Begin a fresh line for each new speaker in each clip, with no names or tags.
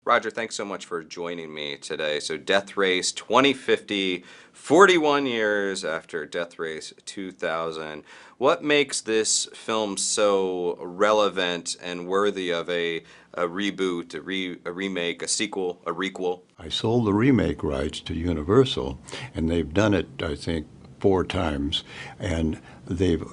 Roger, thanks so much for joining me today. So, Death Race 2050, 41 years after Death Race 2000. What makes this film so relevant and worthy of a reboot, a remake, a sequel, a requel?
I sold the remake rights to Universal, and they've done it, I think, 4 times, and they've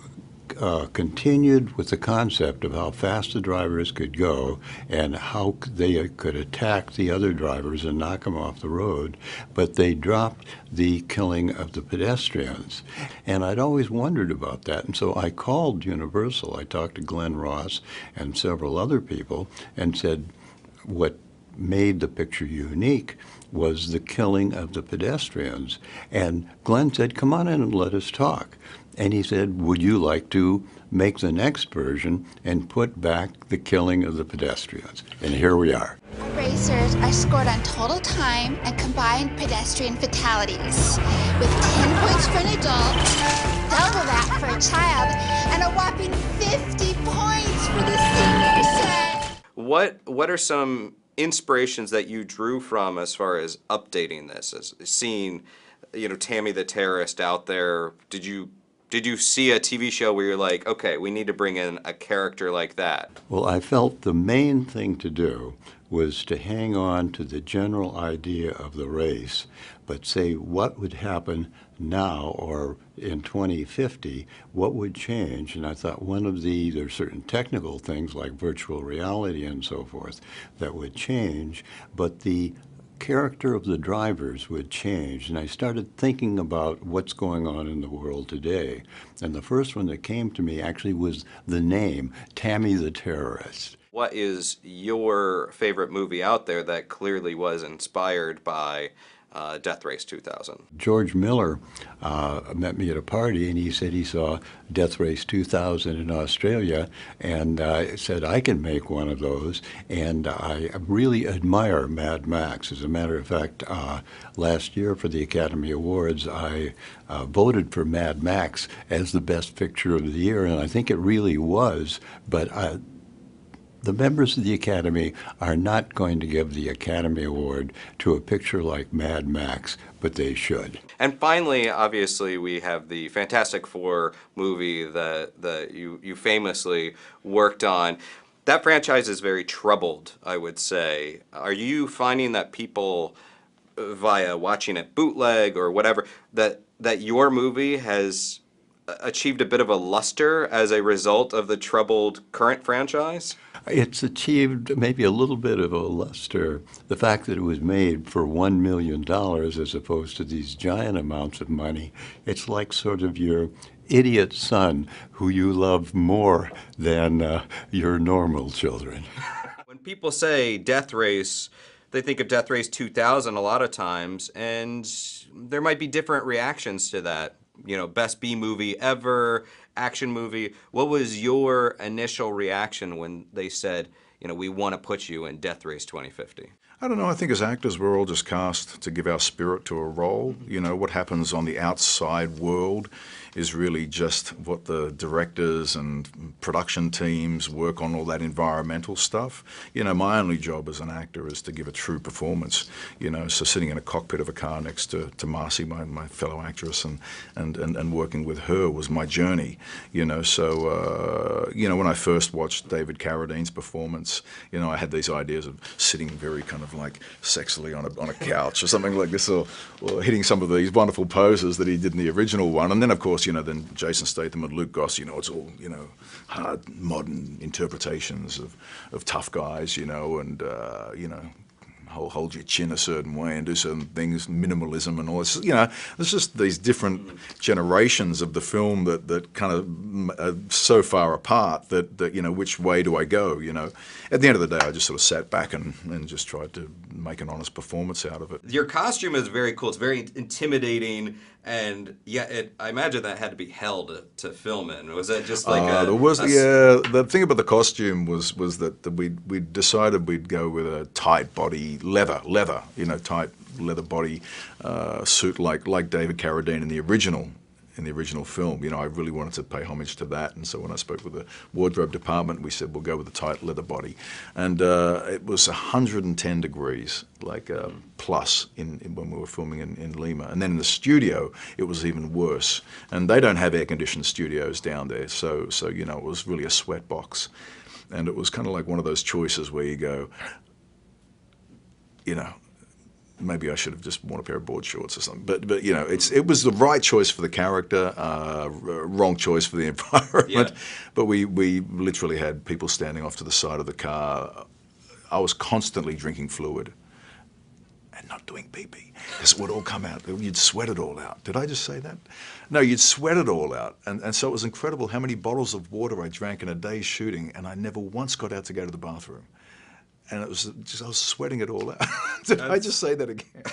continued with the concept of how fast the drivers could go and how they could attack the other drivers and knock them off the road, but they dropped the killing of the pedestrians. And I'd always wondered about that, and so I called Universal. I talked to Glenn Ross and several other people and said, what made the picture unique was the killing of the pedestrians. And Glenn said, come on in and let us talk. And he said, would you like to make the next version and put back the killing of the pedestrians? And here we are.
Racers are scored on total time and combined pedestrian fatalities, with 10 points for an adult, double that for a child, and a whopping 50 points for the senior set.
What are some inspirations that you drew from as far as updating this, as seeing, Tammy the terrorist out there? Did you see a TV show where you're like, okay, we need to bring in a character like that?
Well, I felt the main thing to do was to hang on to the general idea of the race, but say what would happen now or in 2050, what would change? And I thought there's certain technical things like virtual reality and so forth that would change, but the character of the drivers would change, and I started thinking about what's going on in the world today. And the first one that came to me actually was the name, Tammy the Terrorist.
What is your favorite movie out there that clearly was inspired by Death Race 2000?
George Miller met me at a party, and he said he saw Death Race 2000 in Australia, and said, I can make one of those. And I really admire Mad Max. As a matter of fact, last year for the Academy Awards, I voted for Mad Max as the best picture of the year, and I think it really was. But the members of the Academy are not going to give the Academy Award to a picture like Mad Max, but they should.
And finally, obviously, we have the Fantastic Four movie that you famously worked on. That franchise is very troubled, I would say. Are you finding that people, via watching it bootleg or whatever, that your movie has achieved a bit of a luster as a result of the troubled current franchise?
It's achieved maybe a little bit of a luster. The fact that it was made for $1 million as opposed to these giant amounts of money, it's like sort of your idiot son who you love more than your normal children.
When people say Death Race, they think of Death Race 2000 a lot of times, and there might be different reactions to that. Best B movie ever, action movie. What was your initial reaction when they said, we want to put you in Death Race 2050?
I don't know. I think as actors, we're all just cast to give our spirit to a role. What happens on the outside world is really just what the directors and production teams work on, all that environmental stuff. My only job as an actor is to give a true performance. So sitting in a cockpit of a car next to Marcy, my fellow actress, and working with her was my journey. So when I first watched David Carradine's performance, I had these ideas of sitting very kind of like sexily on a couch or something like this, or hitting some of these wonderful poses that he did in the original one. And then, of course, then Jason Statham and Luke Goss, it's all, hard modern interpretations of tough guys, and, hold your chin a certain way and do certain things, minimalism and all this. There's just these different generations of the film that kind of are so far apart that which way do I go? At the end of the day, I just sort of sat back and just tried to make an honest performance out of it.
Your costume is very cool. It's very intimidating, and I imagine that had to be held to film in. Was that just like
the thing about the costume was that we decided we'd go with a tight body leather, tight leather body suit like David Carradine in the original in the original film. You know, I really wanted to pay homage to that, and so when I spoke with the wardrobe department, we said we'll go with the tight leather body, and it was 110 degrees, like plus when we were filming in Lima, and then in the studio it was even worse, and they don't have air-conditioned studios down there, so you know, it was really a sweat box, and it was kind of like one of those choices where you go, you know, maybe I should have just worn a pair of board shorts or something. But you know, it was the right choice for the character, wrong choice for the environment.
Yeah.
But we literally had people standing off to the side of the car. I was constantly drinking fluid and not doing pee-pee. This would all come out. You'd sweat it all out. Did I just say that? No, you'd sweat it all out. And so it was incredible how many bottles of water I drank in a day's shooting, and I never once got out to go to the bathroom. And it was just, I was sweating it all out. Did I just say that again?